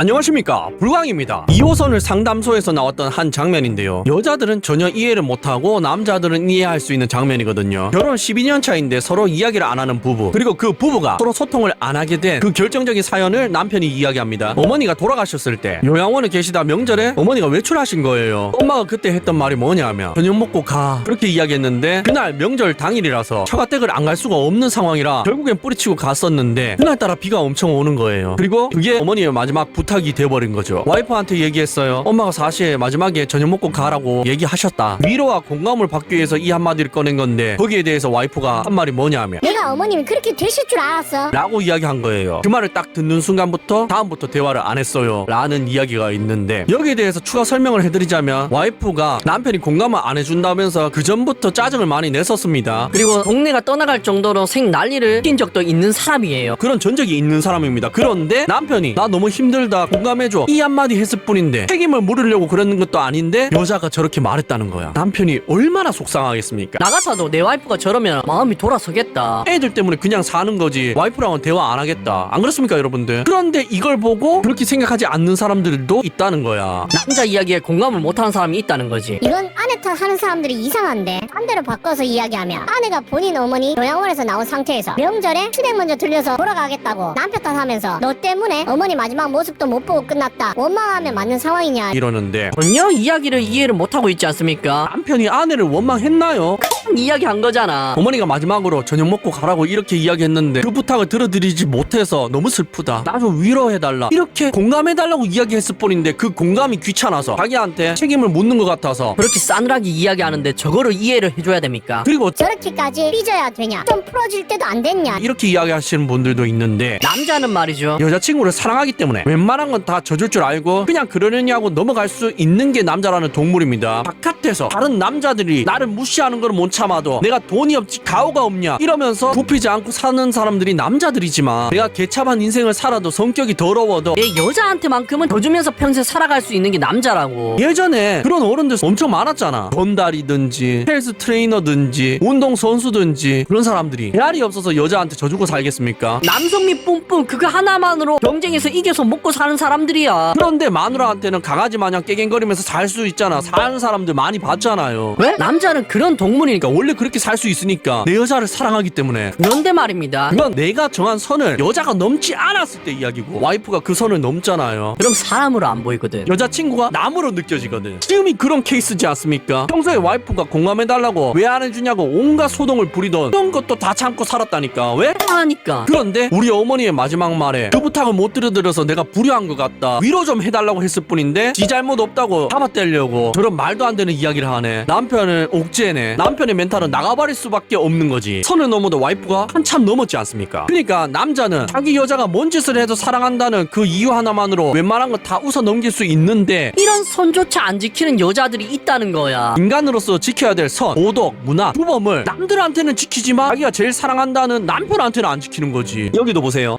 안녕하십니까, 불광입니다. 2호선을 상담소에서 나왔던 한 장면인데요, 여자들은 전혀 이해를 못하고 남자들은 이해할 수 있는 장면이거든요. 결혼 12년 차인데 서로 이야기를 안 하는 부부, 그리고 그 부부가 서로 소통을 안 하게 된 그 결정적인 사연을 남편이 이야기합니다. 어머니가 돌아가셨을 때 요양원에 계시다 명절에 어머니가 외출하신 거예요. 엄마가 그때 했던 말이 뭐냐면 저녁 먹고 가, 그렇게 이야기했는데 그날 명절 당일이라서 처가댁을 안 갈 수가 없는 상황이라 결국엔 뿌리치고 갔었는데 그날따라 비가 엄청 오는 거예요. 그리고 그게 어머니의 마지막 부탁이 돼버린 거죠. 와이프한테 얘기했어요. 엄마가 사실 마지막에 저녁 먹고 가라고 얘기하셨다. 위로와 공감을 받기 위해서 이 한마디를 꺼낸 건데 거기에 대해서 와이프가 한 말이 뭐냐면 내가 어머님이 그렇게 되실 줄 알았어 라고 이야기한 거예요. 그 말을 딱 듣는 순간부터 다음부터 대화를 안 했어요 라는 이야기가 있는데, 여기에 대해서 추가 설명을 해드리자면 와이프가 남편이 공감을 안 해준다면서 그 전부터 짜증을 많이 냈었습니다. 그리고 동네가 떠나갈 정도로 생 난리를 낀 적도 있는 사람이에요. 그런 전적이 있는 사람입니다. 그런데 남편이 나 너무 힘들다 공감해줘 이 한마디 했을 뿐인데 책임을 물으려고 그러는 것도 아닌데 여자가 저렇게 말했다는 거야. 남편이 얼마나 속상하겠습니까? 나 같아도 내 와이프가 저러면 마음이 돌아서겠다. 애들 때문에 그냥 사는 거지 와이프랑은 대화 안 하겠다, 안 그렇습니까 여러분들? 그런데 이걸 보고 그렇게 생각하지 않는 사람들도 있다는 거야. 남자 이야기에 공감을 못하는 사람이 있다는 거지. 이건 아내 탓하는 사람들이 이상한데, 반대로 바꿔서 이야기하면 아내가 본인 어머니 요양원에서 나온 상태에서 명절에 시댁 먼저 들려서 돌아가겠다고 남편 탓하면서 너 때문에 어머니 마지막 모습도 못 보고 끝났다, 원망하면 맞는 상황이냐 이러는데 전혀 이야기를 이해를 못하고 있지 않습니까? 남편이 아내를 원망했나요? 이야기한 거잖아. 어머니가 마지막으로 저녁 먹고 가라고 이렇게 이야기했는데 그 부탁을 들어드리지 못해서 너무 슬프다, 나 좀 위로해달라, 이렇게 공감해달라고 이야기했을 뿐인데 그 공감이 귀찮아서 자기한테 책임을 묻는 것 같아서 그렇게 싸늘하게 이야기하는데 저거를 이해를 해줘야 됩니까? 그리고 저렇게까지 삐져야 되냐, 좀 풀어줄 때도 안 됐냐. 이렇게 이야기하시는 분들도 있는데, 남자는 말이죠, 여자친구를 사랑하기 때문에 웬만한 건 다 져줄 줄 알고 그냥 그러느냐고 넘어갈 수 있는 게 남자라는 동물입니다. 바깥에서 다른 남자들이 나를 무시하는 걸 못 참아도 내가 돈이 없지 가오가 없냐 이러면서 굽히지 않고 사는 사람들이 남자들이지만, 내가 개차반 인생을 살아도 성격이 더러워도 내 여자한테만큼은 더 주면서 평생 살아갈 수 있는 게 남자라고. 예전에 그런 어른들 엄청 많았잖아. 건달이든지 헬스 트레이너든지 운동 선수든지 그런 사람들이 대알이 없어서 여자한테 져주고 살겠습니까? 남성미 뿜뿜 그거 하나만으로 경쟁에서 이겨서 먹고 사는 사람들이야. 그런데 마누라한테는 강아지 마냥 깨갱거리면서 살 수 있잖아. 사는 사람들 많이 봤잖아요. 왜? 남자는 그런 동물이니까. 그러니까 원래 그렇게 살 수 있으니까, 내 여자를 사랑하기 때문에. 그런데 말입니다, 그건 내가 정한 선을 여자가 넘지 않았을 때 이야기고, 와이프가 그 선을 넘잖아요. 그럼 사람으로 안 보이거든. 여자친구가 남으로 느껴지거든. 지금이 그런 케이스지 않습니까? 평소에 와이프가 공감해달라고 왜 안 해주냐고 온갖 소동을 부리던 그런 것도 다 참고 살았다니까. 왜? 하니까. 그런데 우리 어머니의 마지막 말에 그 부탁을 못 들어들어서 내가 불효한 것 같다, 위로 좀 해달라고 했을 뿐인데 지 잘못 없다고 잡아떼려고 저런 말도 안 되는 이야기를 하네. 남편을 옥죄네. 남편의 멘탈은 나가버릴 수밖에 없는 거지. 선을 넘어도 와이프가 한참 넘었지 않습니까? 그러니까 남자는 자기 여자가 뭔 짓을 해도 사랑한다는 그 이유 하나만으로 웬만한 거 다 웃어 넘길 수 있는데, 이런 선조차 안 지키는 여자들이 있다는 거야. 인간으로서 지켜야 될 선, 도덕, 문화, 규범을 남들한테는 지키지만 자기가 제일 사랑한다는 남편한테는 안 지키는 거지. 여기도 보세요.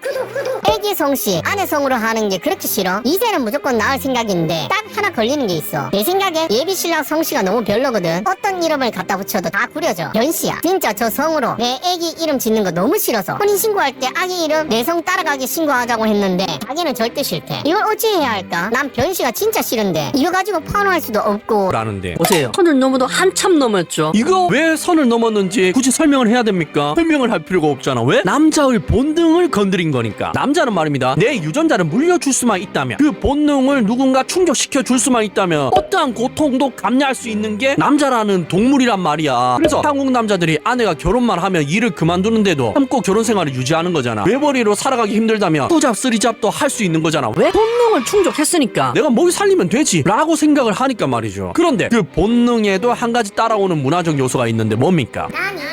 애기 성씨 아내 성으로 하는 게 그렇게 싫어? 이세는 무조건 낳을 생각인데 딱 하나 걸리는 게 있어. 내 생각에 예비 신랑 성씨가 너무 별로거든. 어떤 이름을 갖다 붙여도 다 구려져. 연씨야, 진짜 저 성으로 내 애기 이름 짓는 거 너무 싫어서 혼인신고할 때 아기 이름 내 성 따라가게 신고하자고 했는데 자기는 절대 싫대. 이걸 어찌 해야 할까? 난 변씨가 진짜 싫은데 이거 가지고 파혼할 수도 없고. 라는데, 보세요, 선을 넘어도 한참 넘었죠. 이거 왜 선을 넘었는지 굳이 설명을 해야 됩니까? 설명을 할 필요가 없잖아. 왜? 남자의 본능을 건드린 거니까. 남자는 말입니다, 내 유전자를 물려줄 수만 있다면, 그 본능을 누군가 충족시켜 줄 수만 있다면 어떠한 고통도 감내할 수 있는 게 남자라는 동물이란 말이야. 그래서 한국 남자들이 아내가 결혼만 하면 일을 그만두는데도 참고 결혼 생활을 유지하는 거잖아. 외벌이로 살아가기 힘들다면 투잡 쓰리잡도 할 수 있는 거잖아. 왜? 본능을 충족했으니까. 내가 먹이 살리면 되지 라고 생각을 하니까 말이죠. 그런데 그 본능에도 한 가지 따라오는 문화적 요소가 있는데 뭡니까?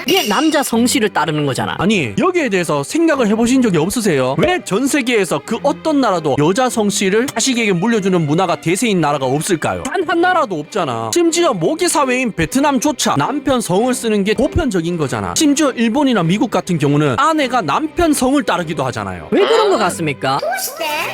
이게 남자 성씨를 따르는 거잖아. 아니, 여기에 대해서 생각을 해보신 적이 없으세요? 왜 전 세계에서 그 어떤 나라도 여자 성씨를 자식에게 물려주는 문화가 대세인 나라가 없을까요? 단 한 나라도 없잖아. 심지어 모기 사회인 베트남조차 남편 성을 쓰는 게 보편적인 거잖아. 심지어 일본이나 미국 같은 경우는 아내가 남편 성을 따르기도 하잖아요. 왜 그런 거 같습니까?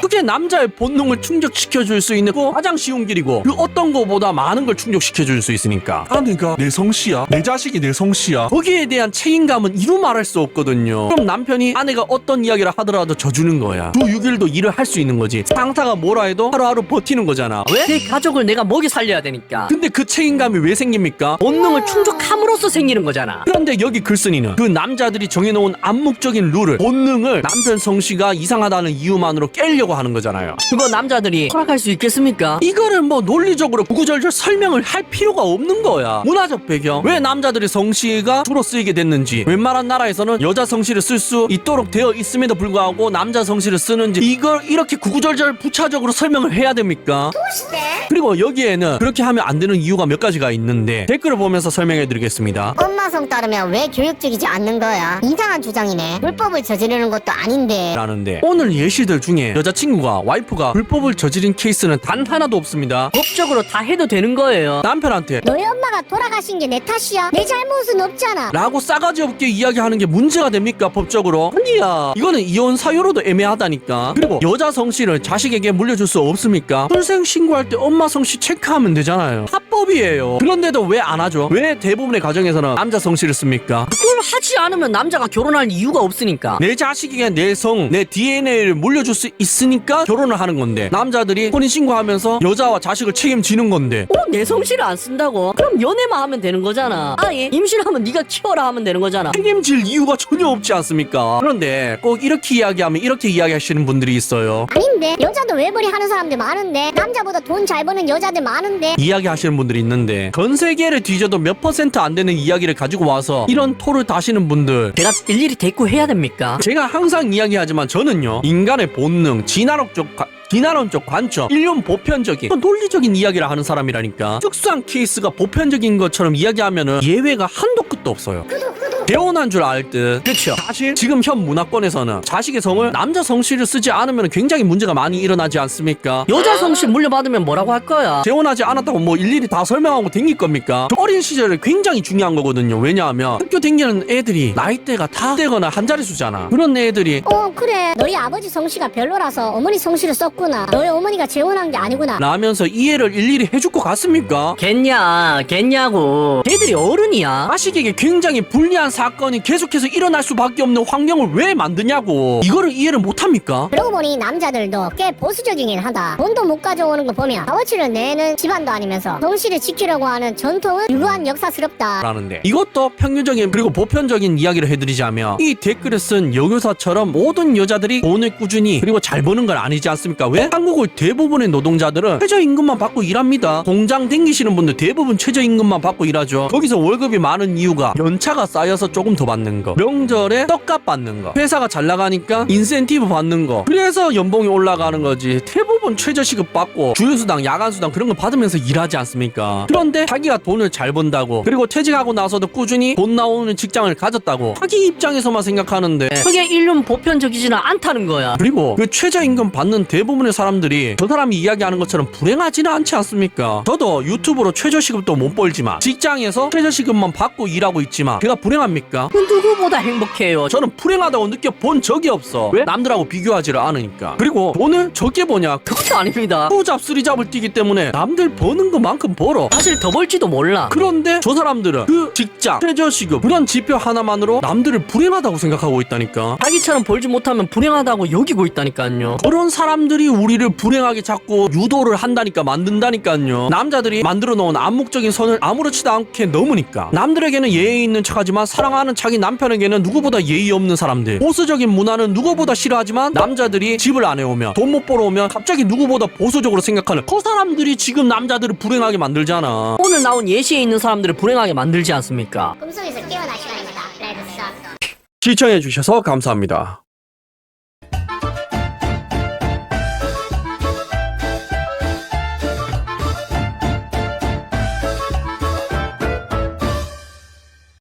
그게 남자의 본능을 충족시켜줄 수 있는 거 가장 쉬운 길이고, 그 어떤 거보다 많은 걸 충족시켜줄 수 있으니까. 아내가 내 성씨야, 내 자식이 내 성씨야, 거기에 대한 책임감은 이루 말할 수 없거든요. 그럼 남편이 아내가 어떤 이야기를 하더라도 져주는 거예요. 거야. 주 6일도 일을 할 수 있는 거지. 상사가 뭐라 해도 하루하루 버티는 거잖아. 왜? 내 가족을 내가 먹여 살려야 되니까. 근데 그 책임감이 왜 생깁니까? 본능을 충족함으로써 생기는 거잖아. 그런데 여기 글쓴이는 그 남자들이 정해놓은 암묵적인 룰을, 본능을 남편 성씨가 이상하다는 이유만으로 깨려고 하는 거잖아요. 그거 남자들이 허락할 수 있겠습니까? 이거를 뭐 논리적으로 구구절절 설명을 할 필요가 없는 거야. 문화적 배경, 왜 남자들이 성씨가 주로 쓰이게 됐는지, 웬만한 나라에서는 여자 성씨를 쓸 수 있도록 되어 있음에도 불구하고 남자 성씨를 쓰는지, 이걸 이렇게 구구절절 부차적으로 설명을 해야 됩니까? 그리고 여기에는 그렇게 하면 안 되는 이유가 몇 가지가 있는데 댓글을 보면서 설명해 드리겠습니다. 엄마 성 따르면 왜 교육적이지 않는 거야? 이상한 주장이네. 불법을 저지르는 것도 아닌데. 라는데, 오늘 예시들 중에 여자친구가, 와이프가 불법을 저지른 케이스는 단 하나도 없습니다. 법적으로 다 해도 되는 거예요. 남편한테 너희 엄마가 돌아가신 게 내 탓이야? 내 잘못은 없잖아. 라고 싸가지 없게 이야기하는 게 문제가 됩니까, 법적으로? 아니야. 이거는 이혼 사유로도 애매하다니까. 그리고 여자 성씨를 자식에게 물려줄 수 없습니까? 출생 신고할 때 엄마 성씨 체크하면 되잖아요. 합법이에요. 그런데도 왜 안 하죠? 왜 대부분의 가정에서는 남자 성씨를 씁니까? 그걸 하지 않으면 남자가 결혼할 이유가 없으니까. 내 자식에게 내 성, 내 DNA를 물려줄 수 있으니까 결혼을 하는 건데, 남자들이 혼인신고하면서 여자와 자식을 책임지는 건데, 내 성씨를 안 쓴다고? 그럼 연애만 하면 되는 거잖아. 아니, 임신하면 네가 키워라 하면 되는 거잖아. 책임질 이유가 전혀 없지 않습니까? 그런데 꼭 이렇게 이야기하면 이렇게 이야기하시는 분들이 있어요. 아닌데 여자도 외벌이 하는 사람들 많은데, 남자보다 돈 잘 버는 여자들 많은데. 이야기하시는 분들이 있는데, 전 세계를 뒤져도 몇 퍼센트 안 되는 이야기를 가지고 와서 이런 토를 다시는 분들, 내가 일일이 대꾸해야 됩니까? 제가 항상 이야기하지만 저는요, 인간의 본능, 진화론적 관점, 인륜 보편적인 논리적인 이야기를 하는 사람이라니까. 특수한 케이스가 보편적인 것처럼 이야기하면은 예외가 한도 끝도 없어요. 배운한 줄 알 듯. 그렇죠. 사실 지금 현 문화권에서는 자식의 성을 남자 성씨를 쓰지 않으면 굉장히 문제가 많이 일어나지 않습니까? 여자 성씨 물려받으면 뭐라고 할 거야? 재혼하지 않았다고 뭐 일일이 다 설명하고 댕길 겁니까? 어린 시절에 굉장히 중요한 거거든요. 왜냐하면 학교 댕기는 애들이 나이대가 다 되거나 한 자릿수잖아. 그런 애들이 그래. 너희 아버지 성씨가 별로라서 어머니 성씨를 썼구나. 너희 어머니가 재혼한 게 아니구나. 라면서 이해를 일일이 해줄 것 같습니까? 겠냐고. 걔들이 어른이야. 자식에게 굉장히 불리한 사건이 계속해서 일어날 수밖에 없는 환경을 왜 만드냐고. 이거를 이해를 못합니까? 그러고 보니 남자들도 꽤 보수적이긴 하다. 돈도 못 가져오는 거 보면 값어치를 내는 집안도 아니면서 성씨를 지키려고 하는 전통은 유구한 역사스럽다. 라는데, 이것도 평균적인 그리고 보편적인 이야기를 해드리자면, 이 댓글을 쓴 여교사처럼 모든 여자들이 돈을 꾸준히 그리고 잘 버는 건 아니지 않습니까? 왜? 한국의 대부분의 노동자들은 최저임금만 받고 일합니다. 공장 댕기시는 분들 대부분 최저임금만 받고 일하죠. 거기서 월급이 많은 이유가 연차가 쌓여서 조금 더 받는 거, 명절에 떡값 받는 거, 회사가 잘 나가니까 인센티브 받는 거, 그래서 연봉이 올라가는 거지. 대부분 최저시급 받고 주휴수당, 야간수당 그런 거 받으면서 일하지 않습니까? 그런데 자기가 돈을 잘 번다고, 그리고 퇴직하고 나서도 꾸준히 돈 나오는 직장을 가졌다고 자기 입장에서만 생각하는데, 그게 인륜 보편적이지는 않다는 거야. 그리고 그 최저임금 받는 대부분의 사람들이 저 사람이 이야기하는 것처럼 불행하지는 않지 않습니까? 저도 유튜브로 최저시급도 못 벌지만 직장에서 최저시급만 받고 일하고 있지만 제가 불행합니까? 누구보다 행복해요. 저는 불행하다고 느껴본 적이 없어. 왜? 남들하고 비교하지를 않으니까. 그리고 돈을 적게 버냐? 그것도 아닙니다. 투잡 쓰리잡을 뛰기 때문에 남들 버는 것만큼 벌어. 사실 더 벌지도 몰라. 그런데 저 사람들은 그 직장, 최저시급 그런 지표 하나만으로 남들을 불행하다고 생각하고 있다니까. 자기처럼 벌지 못하면 불행하다고 여기고 있다니까요. 그런 사람들이 우리를 불행하게 자꾸 유도를 한다니까, 만든다니까요. 남자들이 만들어 놓은 암묵적인 선을 아무렇지도 않게 넘으니까 남들에게는 예의 있는 척하지만 사랑하는 자기 남편에게는 누구보다 예의 없는 사람들. 보수적인 문화는 누구보다 싫어하지만 남자들이 집을 안 해오면, 돈 못 벌어오면 갑자기 누구보다 보수적으로 생각하는 그 사람들이 지금 남자들을 불행하게 만들잖아. 오늘 나온 예시에 있는 사람들을 불행하게 만들지 않습니까? 꿈속에서 깨어날 시간입니다. 레드 선. 시청해주셔서 감사합니다.